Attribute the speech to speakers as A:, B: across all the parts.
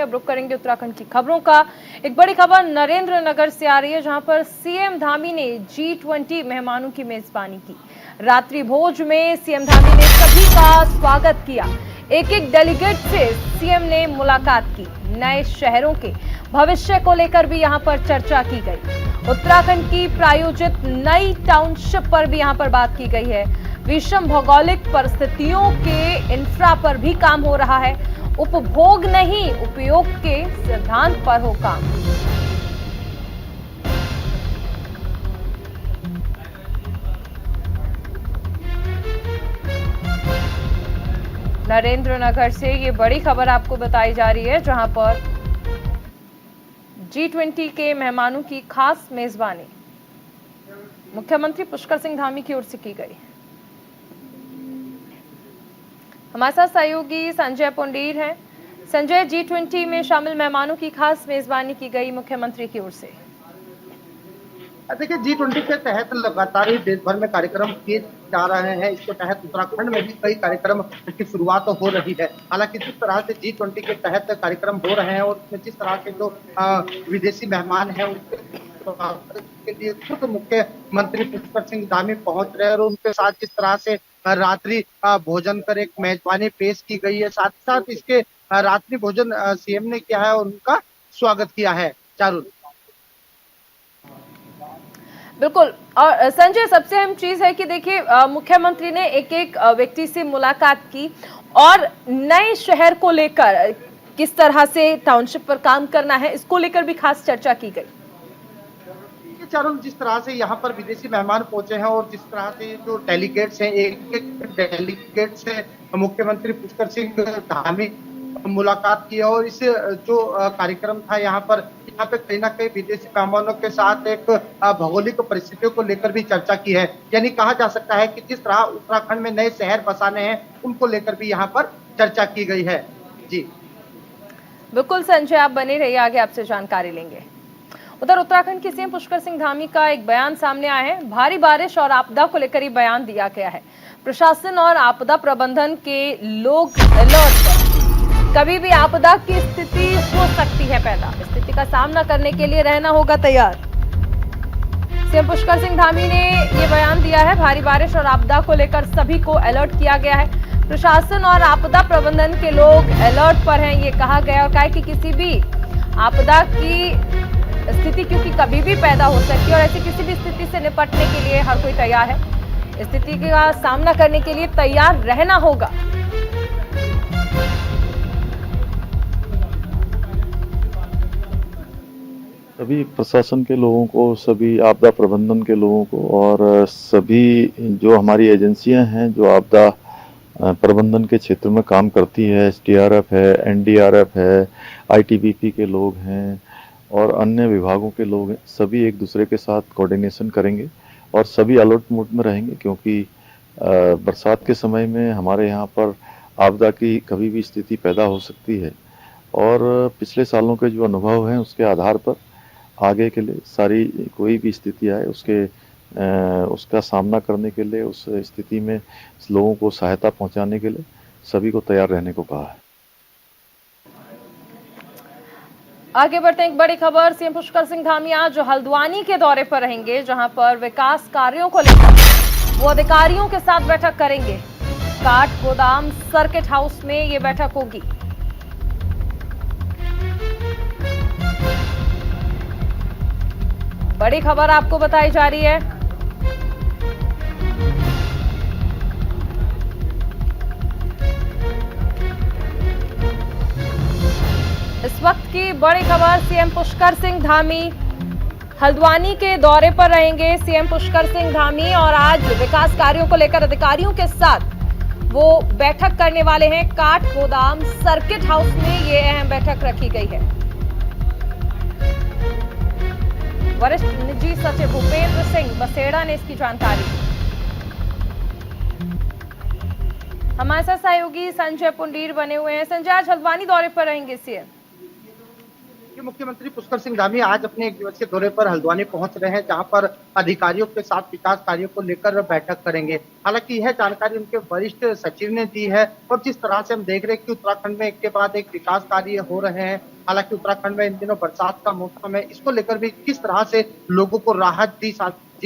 A: अब रुक करेंगे उत्तराखंड की खबरों का। एक बड़ी खबर नरेंद्र नगर से आ रही है, जहां पर सीएम धामी ने G20 मेहमानों की मेजबानी की। रात्रि भोज में सीएम धामी ने सभी का स्वागत किया। एक एक डेलीगेट से सीएम ने मुलाकात की। नए शहरों के भविष्य को लेकर भी यहां पर चर्चा की गई। उत्तराखंड की प्रायोजित नई टाउनशिप पर भी यहां पर बात की गई है। विषम भौगोलिक परिस्थितियों के इंफ्रा पर भी काम हो रहा है। उपभोग नहीं, उपयोग के सिद्धांत पर हो काम। नरेंद्र नगर से ये बड़ी खबर आपको बताई जा रही है, जहां पर G20 के मेहमानों की खास मेजबानी मुख्यमंत्री पुष्कर सिंह धामी की ओर से की गई। हमारे साथ सहयोगी संजय पुंडीर हैं। संजय, G20 में शामिल मेहमानों की खास मेजबानी की गई मुख्यमंत्री की ओर से।
B: देखिए, G20 के तहत लगातार ही देश भर में कार्यक्रम किए जा रहे हैं। इसके तहत उत्तराखंड में भी कई कार्यक्रम की शुरुआत हो रही है। हालांकि जिस तरह से G20 के तहत कार्यक्रम हो रहे हैं और उसमें जिस तरह के जो विदेशी मेहमान हैं उनके लिए खुद मुख्यमंत्री पुष्कर सिंह धामी पहुंच रहे हैं और उनके साथ जिस तरह से रात्रि भोजन कर एक मेजबानी पेश की गई है, साथ ही साथ इसके रात्रि भोजन सीएम ने किया है और उनका स्वागत किया है। चारुल,
A: बिल्कुल। और संजय, सबसे अहम चीज है कि देखिए, मुख्यमंत्री ने एक एक व्यक्ति से मुलाकात की और नए शहर को लेकर किस तरह से टाउनशिप पर काम करना है, इसको लेकर भी खास चर्चा की गई।
B: चारुल, जिस तरह से यहाँ पर विदेशी मेहमान पहुंचे हैं और जिस तरह से जो डेलीगेट्स हैं, एक एक डेलीगेट से मुख्यमंत्री पुष्कर सिंह धामी मुलाकात की और इस जो कार्यक्रम था यहाँ पे कहीं ना कहीं विदेशी मेहमानों के साथ एक भौगोलिक परिस्थितियों को लेकर भी चर्चा की है। यानी कहा जा सकता है कि जिस तरह उत्तराखंड में नए शहर बसाने हैं उनको लेकर भी यहाँ पर चर्चा की गई है। जी
A: बिल्कुल संजय, आप बने रहिए, आगे आपसे जानकारी लेंगे। उधर उत्तराखंड के सीएम पुष्कर सिंह धामी का एक बयान सामने आया है। भारी बारिश और आपदा को लेकर ये बयान दिया गया है। प्रशासन और आपदा प्रबंधन के लोग अलर्ट हैं। कभी भी आपदा की स्थिति हो सकती है पैदा। स्थिति का सामना करने के लिए रहना होगा तैयार। सीएम पुष्कर सिंह धामी ने ये बयान दिया है। भारी बारिश और आपदा को लेकर सभी को अलर्ट किया गया है। प्रशासन और आपदा प्रबंधन के लोग अलर्ट पर हैं, ये कहा गया। और कहा कि किसी भी आपदा की स्थिति क्योंकि कभी भी पैदा हो सकती है और ऐसी किसी भी स्थिति से निपटने के लिए हर कोई तैयार है। स्थिति का सामना करने के लिए तैयार रहना होगा।
C: सभी प्रशासन के लोगों को, सभी आपदा प्रबंधन के लोगों को और सभी जो हमारी एजेंसियां हैं जो आपदा प्रबंधन के क्षेत्र में काम करती है, SDRF है, NDRF है, ITBP के लोग हैं और अन्य विभागों के लोग हैं, सभी एक दूसरे के साथ कोऑर्डिनेशन करेंगे और सभी अलर्ट मोड में रहेंगे क्योंकि बरसात के समय में हमारे यहाँ पर आपदा की कभी भी स्थिति पैदा हो सकती है और पिछले सालों के जो अनुभव हैं उसके आधार पर आगे के लिए सारी कोई भी स्थिति आए उसका सामना करने के लिए, उस स्थिति में लोगों को सहायता पहुंचाने के लिए सभी को तैयार रहने को कहा है।
A: आगे बढ़ते हैं, एक बड़ी खबर। सीएम पुष्कर सिंह धामी आज हल्द्वानी के दौरे पर रहेंगे, जहां पर विकास कार्यों को लेकर वो अधिकारियों के साथ बैठक करेंगे। काठ गोदाम सर्किट हाउस में ये बैठक होगी। बड़ी खबर आपको बताई जा रही है। इस वक्त की बड़ी खबर, सीएम पुष्कर सिंह धामी हल्द्वानी के दौरे पर रहेंगे। सीएम पुष्कर सिंह धामी और आज विकास कार्यों को लेकर अधिकारियों के साथ वो बैठक करने वाले हैं। काठ गोदाम सर्किट हाउस में ये अहम बैठक रखी गई है। वरिष्ठ निजी सचिव भूपेंद्र सिंह बसेड़ा ने इसकी जानकारी दी। हमारे साथ सहयोगी संजय पुंडीर बने हुए हैं। संजय, आज हल्द्वानी दौरे पर रहेंगे सीएम।
B: ये मुख्यमंत्री पुष्कर सिंह धामी आज अपने एक दिवसीय दौरे पर हल्द्वानी पहुंच रहे हैं, जहां पर अधिकारियों के साथ विकास कार्यों को लेकर बैठक करेंगे। हालांकि यह जानकारी उनके वरिष्ठ सचिव ने दी है और जिस तरह से हम देख रहे हैं कि उत्तराखंड में एक के बाद एक विकास कार्य हो रहे हैं। हालांकि उत्तराखंड में इन दिनों बरसात का मौसम है, इसको लेकर भी किस तरह से लोगों को राहत दी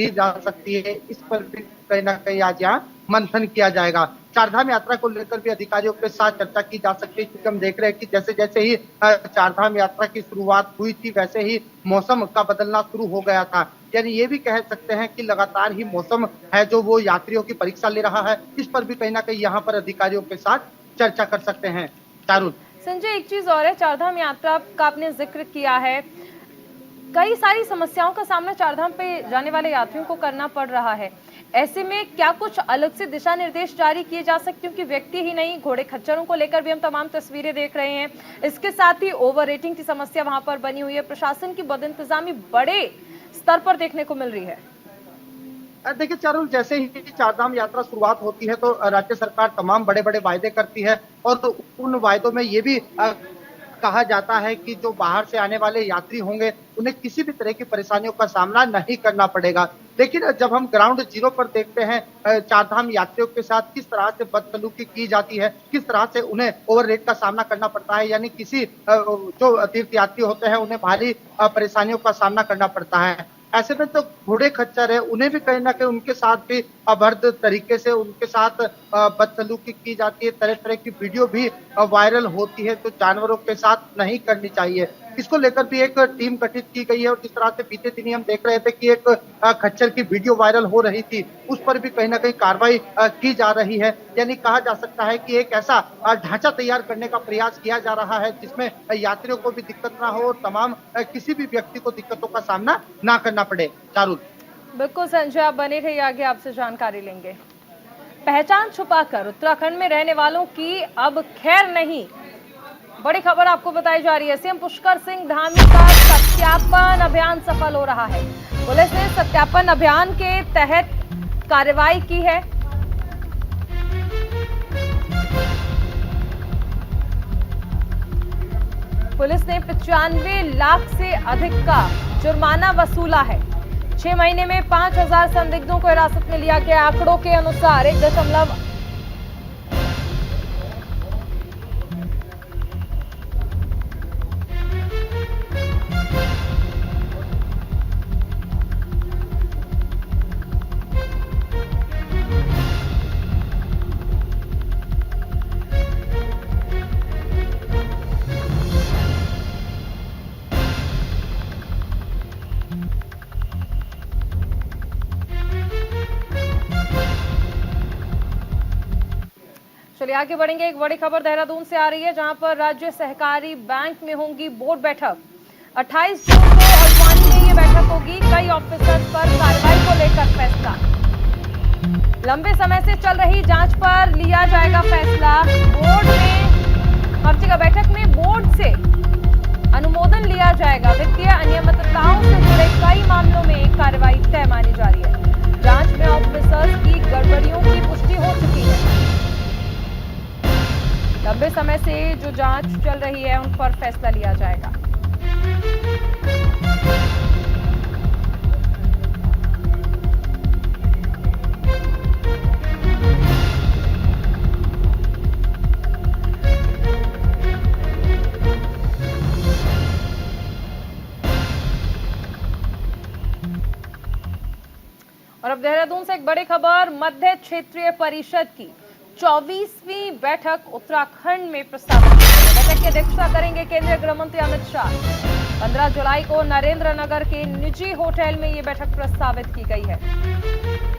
B: जा सकती है, इस पर भी कहीं ना कहीं आज यहाँ मंथन किया जाएगा। चारधाम यात्रा को लेकर भी अधिकारियों के साथ चर्चा की जा सकती है, क्योंकि हम देख रहे हैं कि जैसे जैसे ही चारधाम यात्रा की शुरुआत हुई थी, वैसे ही मौसम का बदलना शुरू हो गया था। यानी ये भी कह सकते हैं कि लगातार ही मौसम है जो वो यात्रियों की परीक्षा ले रहा है। इस पर भी कहीं ना कहीं यहाँ पर अधिकारियों के साथ चर्चा कर सकते हैं। चारुल
A: संजय, एक चीज और है, चारधाम यात्रा का आपने जिक्र किया है, कई सारी समस्याओं का सामना चारधाम पे जाने वाले यात्रियों को करना पड़ रहा है। ऐसे में क्या कुछ अलग से दिशा निर्देश जारी किए जा सकते हैं? क्योंकि व्यक्ति ही नहीं, घोड़े खच्चरों को लेकर भी हम तमाम तस्वीरें देख रहे हैं। इसके साथ ही ओवर रेटिंग की समस्या वहां पर बनी हुई है, प्रशासन की बदइंतजामी बड़े स्तर पर देखने को मिल रही है।
B: देखिए चारुल, जैसे ही चारधाम यात्रा शुरुआत होती है तो राज्य सरकार तमाम बड़े बड़े वायदे करती है और तो उन वायदों में ये भी कहा जाता है कि जो बाहर से आने वाले यात्री होंगे उन्हें किसी भी तरह की परेशानियों का सामना नहीं करना पड़ेगा। लेकिन जब हम ग्राउंड जीरो पर देखते हैं चारधाम यात्रियों के साथ किस तरह से बदसलूकी की जाती है, किस तरह से उन्हें ओवर रेट का सामना करना पड़ता है, यानी किसी जो तीर्थ यात्री होते हैं उन्हें भारी परेशानियों का सामना करना पड़ता है। ऐसे में तो घोड़े खच्चर है, उन्हें भी कहीं ना कहीं उनके साथ भी अभद्र तरीके से उनके साथ बदसलूकी की जाती है। तरह तरह की वीडियो भी वायरल होती है, तो जानवरों के साथ नहीं करनी चाहिए। इसको लेकर भी एक टीम गठित की गई है और जिस तरह से बीते दिन हम देख रहे थे कि एक खच्चर की वीडियो वायरल हो रही थी, उस पर भी कहीं ना कहीं कार्रवाई की जा रही है। यानी कहा जा सकता है कि एक ऐसा ढांचा तैयार करने का प्रयास किया जा रहा है जिसमें यात्रियों को भी दिक्कत ना हो और तमाम किसी भी व्यक्ति को दिक्कतों का सामना ना करना पड़े। चारुल
A: बिल्कुल संजय, आप बने रहिए, आगे आपसे जानकारी लेंगे। पहचान छुपाकर उत्तराखंड में रहने वालों की अब खैर नहीं, बड़ी खबर आपको बताई जा रही है। सीएम पुष्कर सिंह धामी का सत्यापन अभियान सफल हो रहा है। पुलिस ने सत्यापन अभियान के तहत कार्रवाई की है। पुलिस ने 95 लाख से अधिक का जुर्माना वसूला है। 6 महीने में 5000 संदिग्धों को हिरासत में लिया गया। आंकड़ों के अनुसार 1. चलिए आगे बढ़ेंगे। एक बड़ी खबर देहरादून से आ रही है, जहां पर राज्य सहकारी बैंक में होंगी बोर्ड बैठक। 28 जून को हल्द्वानी में ये बैठक होगी। कई ऑफिसर्स पर कार्रवाई को लेकर फैसला। लंबे समय से चल रही जांच पर लिया जाएगा फैसला। बोर्ड में हर जगह बैठक में बोर्ड से अनुमोदन लिया जाएगा। वित्तीय अनियमितताओं से जुड़े कई मामलों में कार्रवाई तय मानी जा रही है। जांच में ऑफिसर्स की गड़बड़ियों की पुष्टि हो चुकी है। लंबे समय से जो जांच चल रही है उन पर फैसला लिया जाएगा। और अब देहरादून से एक बड़ी खबर, मध्य क्षेत्रीय परिषद की 24वीं बैठक उत्तराखंड में प्रस्तावित की गई। बैठक की अध्यक्षता करेंगे केंद्रीय गृह मंत्री अमित शाह। 15 जुलाई को नरेंद्र नगर के निजी होटल में ये बैठक प्रस्तावित की गई है।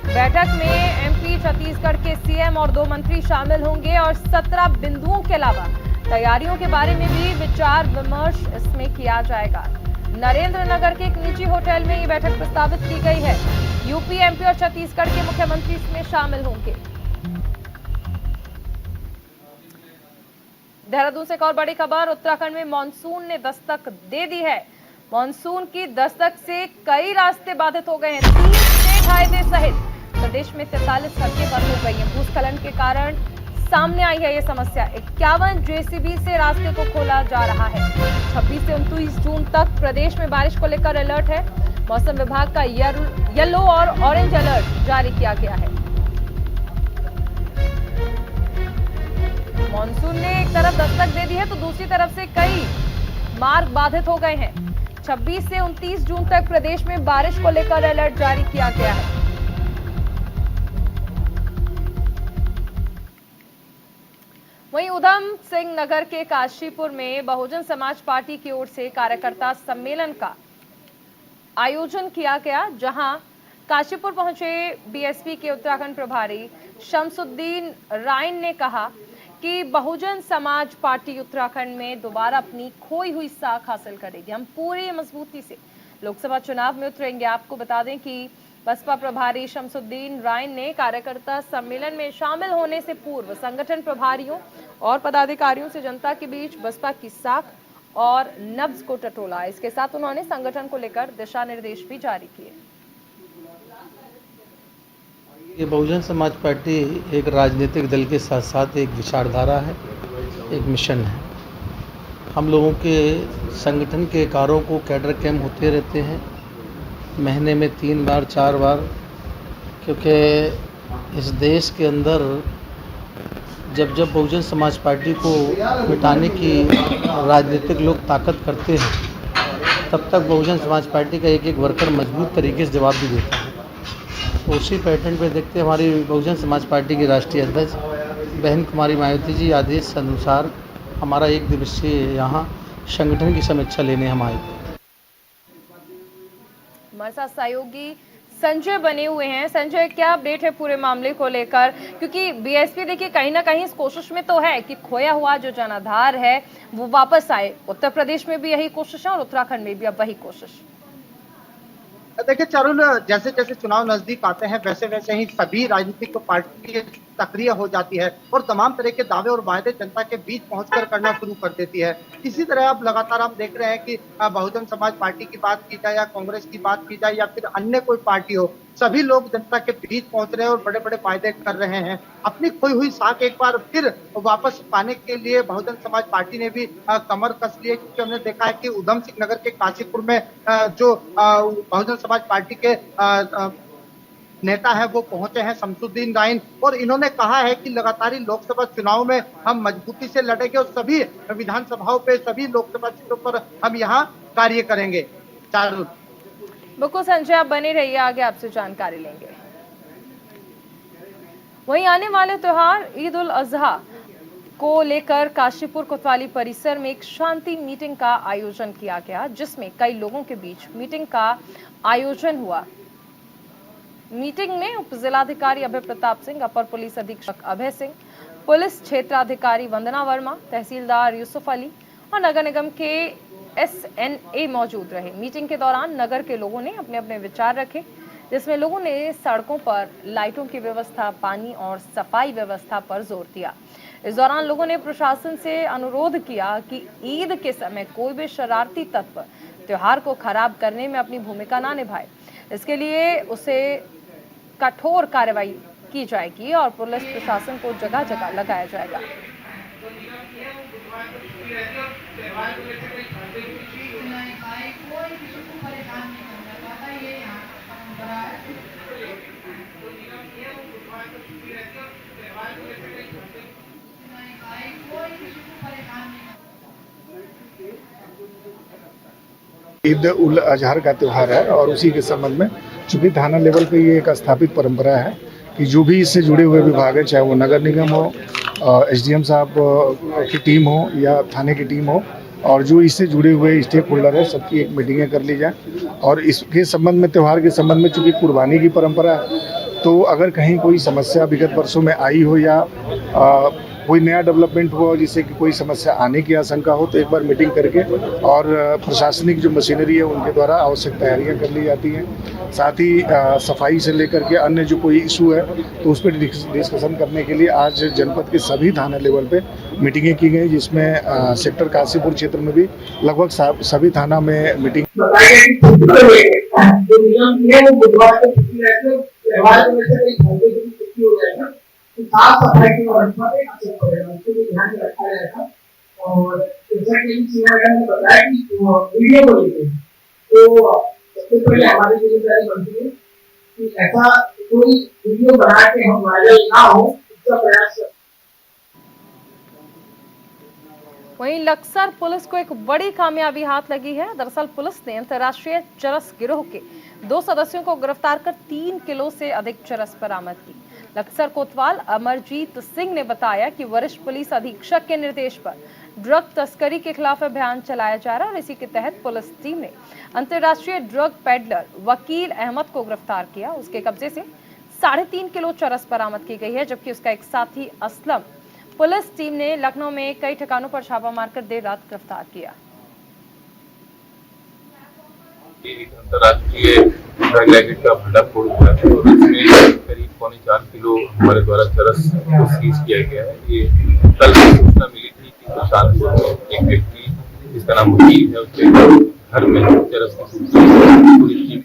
A: बैठक में एमपी, छत्तीसगढ़ के सीएम और 2 मंत्री शामिल होंगे और 17 बिंदुओं के अलावा तैयारियों के बारे में भी विचार विमर्श इसमें किया जाएगा। नरेंद्र नगर के एक निजी होटल में ये बैठक प्रस्तावित की गई है। यूपी, एमपी और छत्तीसगढ़ के मुख्यमंत्री इसमें शामिल होंगे। देहरादून से एक और बड़ी खबर, उत्तराखंड में मानसून ने दस्तक दे दी है। मानसून की दस्तक से कई रास्ते बाधित हो गए हैं। 3 स्टेट हाईवे सहित प्रदेश में 43 सड़कें बंद हो गई हैं। भूस्खलन के कारण सामने आई है ये समस्या। 51 जेसीबी से रास्ते को खोला जा रहा है। 26 से 29 जून तक प्रदेश में बारिश को लेकर अलर्ट है। मौसम विभाग का येलो और ऑरेंज अलर्ट जारी किया गया है। मॉनसून ने एक तरफ दस्तक दे दी है तो दूसरी तरफ से कई मार्ग बाधित हो गए हैं। 26 से 29 जून तक प्रदेश में बारिश को लेकर अलर्ट जारी किया गया है। वहीं उधम सिंह नगर के काशीपुर में बहुजन समाज पार्टी की ओर से कार्यकर्ता सम्मेलन का आयोजन किया गया, जहां काशीपुर पहुंचे बीएसपी के उत्तराखंड प्रभारी शमसुद्दीन रायन ने कहा कि बहुजन समाज पार्टी उत्तराखंड में दोबारा अपनी खोई हुई साख हासिल करेगी। हम पूरी मजबूती से लोकसभा चुनाव में उतरेंगे। आपको बता दें कि बसपा प्रभारी शमसुद्दीन रायन ने कार्यकर्ता सम्मेलन में शामिल होने से पूर्व संगठन प्रभारियों और पदाधिकारियों से जनता के बीच बसपा की साख और नब्ज को टटोला। इसके साथ उन्होंने संगठन को लेकर दिशा निर्देश भी जारी किए।
D: ये बहुजन समाज पार्टी एक राजनीतिक दल के साथ साथ एक विचारधारा है, एक मिशन है। हम लोगों के संगठन के कार्यों को कैडर कैंप होते रहते हैं महीने में 3 बार 4 बार, क्योंकि इस देश के अंदर जब बहुजन समाज पार्टी को मिटाने की राजनीतिक लोग ताकत करते हैं, तब तक बहुजन समाज पार्टी का एक वर्कर मजबूत तरीके से जवाब भी देता है। तो उसी पैटर्न पे देखते हमारी बहुजन समाज पार्टी की राष्ट्रीय अध्यक्ष बहन कुमारी मायावती जी आदेश अनुसार हमारा 1 दिवसीय यहाँ संगठन की समीक्षा लेने हम आए थे।
A: हमारे साथ सहयोगी संजय बने हुए हैं। संजय, क्या अपडेट है पूरे मामले को लेकर? क्योंकि बीएसपी देखिए कहीं ना कहीं इस कोशिश में तो है कि खोया हुआ जो जनाधार है वो वापस आए। उत्तर प्रदेश में भी यही कोशिश है और उत्तराखंड में भी अब वही कोशिश।
B: देखिए चारुल, जैसे जैसे चुनाव नजदीक आते हैं वैसे वैसे ही सभी राजनीतिक पार्टी सक्रिय हो जाती है और तमाम तरह के दावे और वायदे जनता के बीच पहुंचकर करना शुरू कर देती है। इसी तरह अब लगातार हम देख रहे हैं कि बहुजन समाज पार्टी की बात की जाए या कांग्रेस की बात की जाए या फिर अन्य कोई पार्टी हो, सभी लोग जनता के बीच पहुंच रहे हैं और बड़े बड़े वायदे कर रहे हैं। अपनी खोई हुई साख एक बार फिर वापस पाने के लिए बहुजन समाज पार्टी ने भी कमर कस ली है, क्योंकि हमने देखा है कि उधम सिंह नगर के काशीपुर में जो बहुजन समाज पार्टी के नेता है वो पहुंचे हैं शमसुद्दीन रायन, और इन्होंने कहा है कि लगातार लोकसभा चुनाव में हम मजबूती से लड़ेंगे और सभी विधानसभाओं पे सभी लोकसभा सीटों पर हम यहाँ कार्य करेंगे। चारुल,
A: बिल्कुल संजय, आप बने रहिए, आगे आपसे जानकारी लेंगे। वहीं आने वाले त्योहार ईद उल अजहा को लेकर काशीपुर कोतवाली परिसर में एक शांति मीटिंग का आयोजन किया गया, जिसमें कई लोगों के बीच मीटिंग का आयोजन हुआ। मीटिंग में उप जिलाधिकारी अभय प्रताप सिंह, अपर पुलिस अधीक्षक अभय सिंह, पुलिस क्षेत्राधिकारी वंदना वर्मा, तहसीलदार यूसुफ अली और नगर निगम के SNA मौजूद रहे। मीटिंग के दौरान नगर के लोगों ने अपने अपने विचार रखे, जिसमें लोगों ने सड़कों पर लाइटों की व्यवस्था, पानी और सफाई व्यवस्था पर जोर दिया। इस दौरान लोगों ने प्रशासन से अनुरोध किया कि ईद के समय कोई भी शरारती तत्व त्योहार को खराब करने में अपनी भूमिका ना निभाए। इसके लिए उसे कठोर कार्रवाई की जाएगी और पुलिस प्रशासन को जगह जगह लगाया जाएगा।
E: ईद उल अजहा का त्यौहार है और उसी के संबंध में चूंकि थाना लेवल पे ये एक स्थापित परंपरा है कि जो भी इससे जुड़े हुए विभाग हैं, चाहे वो नगर निगम हो, SDM साहब की टीम हो या थाने की टीम हो, और जो इससे जुड़े हुए स्टेक होल्डर है, सबकी एक मीटिंगें कर ली जाए। और इसके संबंध में, त्यौहार के संबंध में चूंकि कुर्बानी की परंपरा है, तो अगर कहीं कोई समस्या विगत वर्षों में आई हो या कोई नया डेवलपमेंट हुआ जिससे कि कोई समस्या आने की आशंका हो, तो एक बार मीटिंग करके और प्रशासनिक जो मशीनरी है उनके द्वारा आवश्यक तैयारियां कर ली जाती हैं। साथ ही सफाई से लेकर के अन्य जो कोई इशू है तो उस पर डिस्कशन करने के लिए आज जनपद के सभी थाना लेवल पे मीटिंगें की गई, जिसमें सेक्टर काशीपुर क्षेत्र में भी लगभग सभी थाना में मीटिंग।
F: साफ सफाई के व्यवस्था पे अच्छे पड़ेगा, उसको भी ध्यान में रखा जाएगा। और जैसा कि सीमा ने बताया कि वीडियो को लेकर तो सबसे पहले हमारी जिम्मेदारी बनती है कि ऐसा कोई वीडियो बना के हम वायरल ना हो, इसका प्रयास करें।
A: वहीं लक्सर पुलिस को एक बड़ी कामयाबी हाथ लगी है। दरअसल पुलिस ने अंतर्राष्ट्रीय चरस गिरोह के 2 सदस्यों को गिरफ्तार कर 3 किलो से अधिक चरस बरामद की। लक्सर कोतवाल अमरजीत सिंह ने बताया कि वरिष्ठ पुलिस अधीक्षक के निर्देश पर ड्रग तस्करी के खिलाफ अभियान चलाया जा रहा है और इसी के तहत पुलिस टीम ने अंतर्राष्ट्रीय ड्रग पेडलर वकील अहमद को गिरफ्तार किया। उसके कब्जे से 3.5 किलो चरस बरामद की गई है, जबकि उसका एक साथी असलम पुलिस टीम ने लखनऊ में कई ठिकानों पर छापा मारकर देर रात गिरफ्तार किया।
G: अंतर्राष्ट्रीय ड्रग रैकेट का भंडाफोड़ हुआ है और इसमें करीब 4.25 किलो हमारे द्वारा चरस को सीज किया गया है। ये कल सूचना मिली थी कि सुल्तानपुर में एक व्यक्ति जिसका नाम वकील है उसके घर में चरस की पुलिस टीम।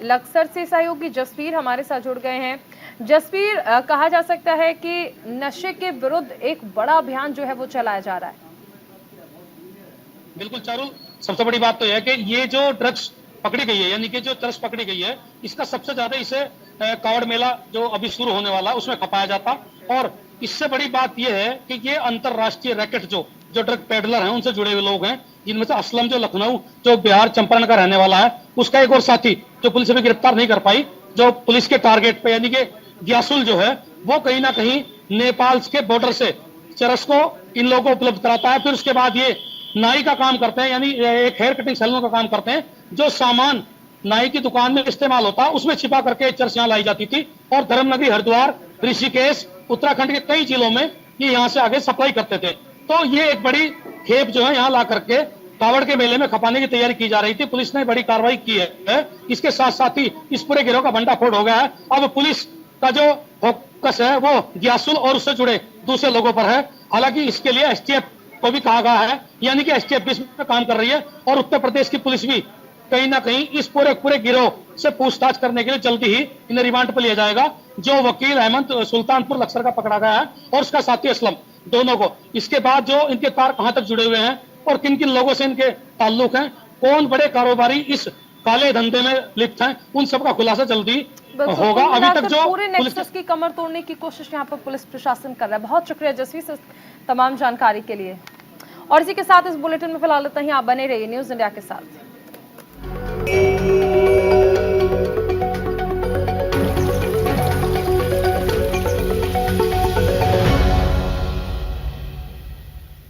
A: लक्सर से सहयोगी जसवीर हमारे साथ जुड़ गए हैं। जसवीर, कहा जा सकता है कि नशे के विरुद्ध एक बड़ा अभियान जो है वो चलाया जा रहा है।
H: बिल्कुल चारू, सबसे बड़ी बात तो यह है कि ये जो ड्रग्स पकड़ी गई है, यानी कि जो चरस पकड़ी गई है, इसका सबसे ज्यादा इसे कावड़ मेला जो अभी शुरू होने वाला उसमें खपाया जाता। और इससे बड़ी बात यह है कि ये अंतरराष्ट्रीय रैकेट जो ड्रग पेडलर हैं उनसे जुड़े हुए लोग हैं, जिनमें से असलम जो लखनऊ जो बिहार चंपारण का रहने वाला है, उसका एक और साथी जो पुलिस अभी गिरफ्तार नहीं कर पाई, जो पुलिस के टारगेट पे यानी कि ग्यासुल जो है वो कहीं ना कहीं नेपाल के बॉर्डर से चरस को इन लोगों को उपलब्ध कराता है। फिर उसके बाद ये नाई का काम करते हैं, यानी एक हेयर कटिंग सैलून का काम करते हैं। जो सामान नाई की दुकान में इस्तेमाल होता है उसमें छिपा करके चरस यहाँ लाई जाती थी और धर्मनगरी, हरिद्वार, ऋषिकेश, उत्तराखंड के कई जिलों में ये यहाँ से आगे सप्लाई करते थे। तो ये एक बड़ी खेप जो है यहाँ ला करके कावड़ के मेले में खपाने की तैयारी की जा रही थी। पुलिस ने बड़ी कार्रवाई की है। इसके साथ साथ ही इस पूरे गिरोह का भंडाफोड़ हो गया है। अब पुलिस का जो फोकस है वो ग्यासुल और उससे जुड़े दूसरे लोगों पर है। हालांकि इसके लिए एसटीएफ को भी कहा गया है, यानी कि एसटीएफ भी इसमें काम कर रही है और उत्तर प्रदेश की पुलिस भी कहीं ना कहीं इस पूरे गिरोह से पूछताछ करने के लिए जल्दी ही इन्हें रिमांड पर लिया जाएगा। जो वकील अहमद सुल्तानपुर लक्सर का पकड़ा गया है और उसका साथी असलम, दोनों को। इसके बाद जो इनके तार कहां तक जुड़े हुए हैं और किन किन लोगों से इनके ताल्लुक हैं, कौन बड़े कारोबारी इस काले धंधे में लिप्त हैं, उन सबका खुलासा जल्दी होगा। अभी तक जो
A: पूरे नेक्सस की कमर तोड़ने की कोशिश यहाँ पर पुलिस प्रशासन कर रहा है। बहुत शुक्रिया जसवीर से तमाम जानकारी के लिए। और इसी के साथ इस बुलेटिन में फिलहाल इतना ही। आप बने रहिए न्यूज़ इंडिया के साथ।